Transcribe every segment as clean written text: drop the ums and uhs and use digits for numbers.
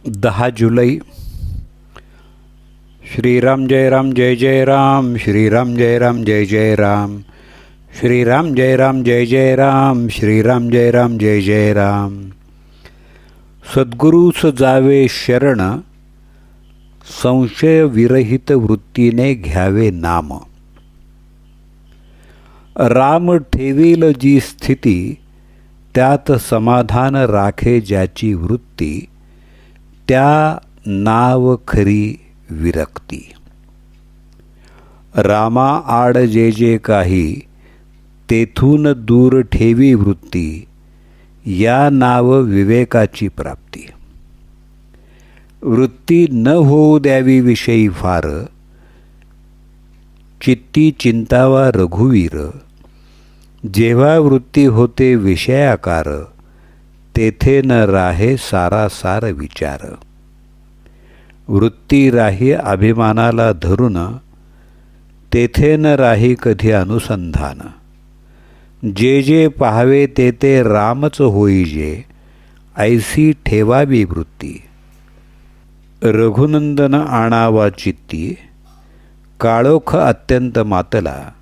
10 जुलै. श्रीराम जय राम जय जय राम, श्रीराम जय राम जय जय राम, श्रीराम जय राम जय जय राम, श्रीराम जय राम जय जय राम. सद्गुरूस जावे शरण, संशय विरहित वृत्तीने घ्यावे नाम. राम ठेवील जी स्थिती, त्यात समाधान राखे ज्याची वृत्ती, त्या नाव खरी विरक्ती. रामा आड जे जे काही, तेथून दूर ठेवी वृत्ती, या नाव विवेकाची प्राप्ती. वृत्ती न होऊ द्यावी विषयी फार, चित्ती चिंतावा रघुवीर. जेव्हा वृत्ती होते विषयाकार, तेथे न राहे सारासार विचार. वृत्ती राही अभिमानाला धरून, तेथे न राही कधी अनुसंधान. जे जे पाहावे ते ते रामच होई जे, ऐसी ठेवावी वृत्ती. रघुनंदन आणावा चित्ती, काळोख अत्यंत मातला.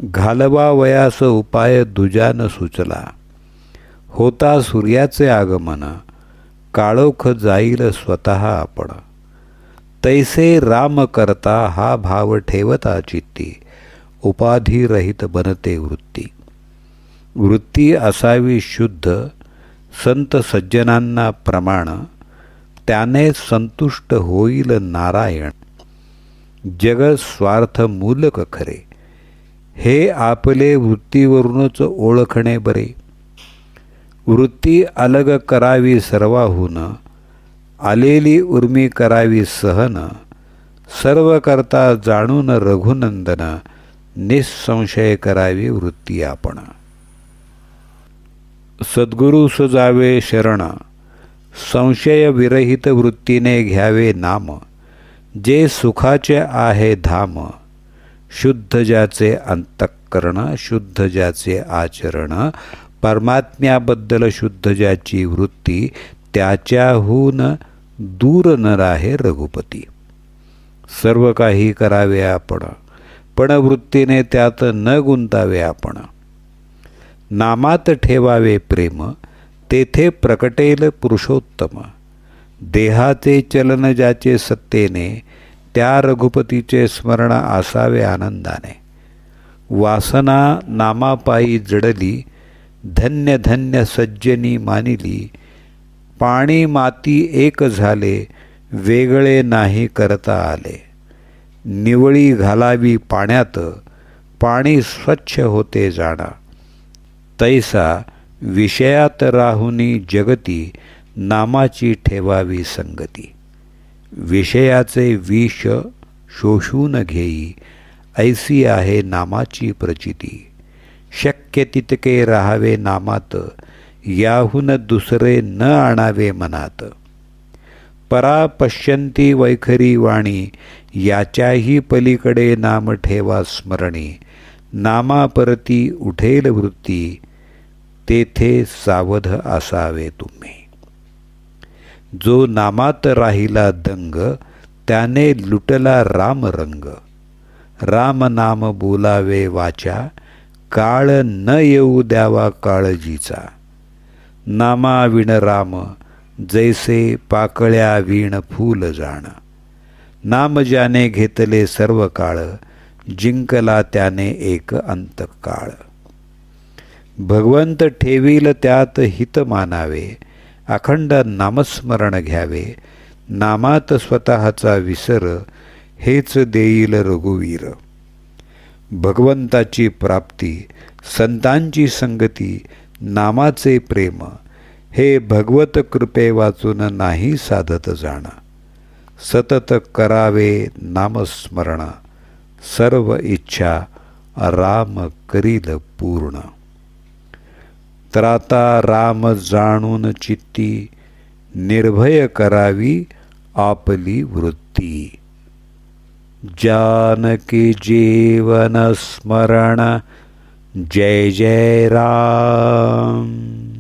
घालवा वयास उपाय दुजान सुचला. होता सूर्याचे आगमन, काळोख जाईल स्वतः आपण. तैसे राम करता हा भाव ठेवता चित्ती, उपाधी रहित बनते वृत्ती. वृत्ती असावी शुद्ध, संत सज्जनांना प्रमाण. त्याने संतुष्ट होईल नारायण, जग स्वार्थ मूलक खरे. हे आपले वृत्तीवरूनच ओळखणे बरे. वृत्ती अलग करावी सर्वाहून, आलेली उर्मी करावी सहन. सर्व करता जाणून रघुनंदन, निःसंशय करावी वृत्ती आपण. सद्गुरूस जावे शरण, संशय विरहित वृत्तीने घ्यावे नाम. जे सुखाचे आहे धाम, शुद्ध ज्याचे अंतःकरण, शुद्ध ज्याचे आचरण. परमात्म्याबद्दल शुद्ध ज्याची वृत्ती, त्याच्याहून दूर न राहे रघुपती. सर्व काही करावे आपण, पण वृत्तीने त्यात न गुंतावे आपण. नामात ठेवावे प्रेम, तेथे प्रकटेल पुरुषोत्तम. देहाचे चलन ज्याचे सत्तेने, त्या रघुपतीचे स्मरण असावे आनंदाने. वासना नामापायी जडली, धन्य धन्य सज्जनी मानिली. पाणी माती एक झाले, वेगळे नाही करता आले. निवळी घालावी पाण्यात, पाणी स्वच्छ होते जाणा. तैसा विषयात राहुनी जगती, नामाची ठेवावी संगती. विषयाचे विष शोषून घेई, ऐसी आहे नामाची प्रचिती. शक्य तितके राहावे नामात, याहून दुसरे न आणावे मनात. परा पश्यंती वैखरी वाणी, याच्याही पलीकडे नाम ठेवा स्मरणी. नामापरती उठेल वृत्ती, तेथे सावध असावे तुम्ही. जो नामात राहिला दंग, त्याने लुटला राम रंग. राम नाम बोलावे वाचा, काळ न येऊ द्यावा काळजीचा. नामाविण राम, जैसे पाकळ्या वीण फूल जाण. नाम ज्याने घेतले सर्व काळ, जिंकला त्याने एक अंतकाळ. भगवंत ठेवील त्यात हित मानावे, अखंड नामस्मरण घ्यावे. नामात स्वतःचा विसर, हेच देईल रघुवीर. भगवंताची प्राप्ती, संतांची संगती, नामाचे प्रेम. हे भगवत कृपे वाचून नाही साधत जाण. सतत करावे नामस्मरण, सर्व इच्छा राम करील पूर्ण. त्राता राम जाणून चित्ती, निर्भय करावी आपली वृत्ती. जानकी जीवन स्मरण, जय जय राम.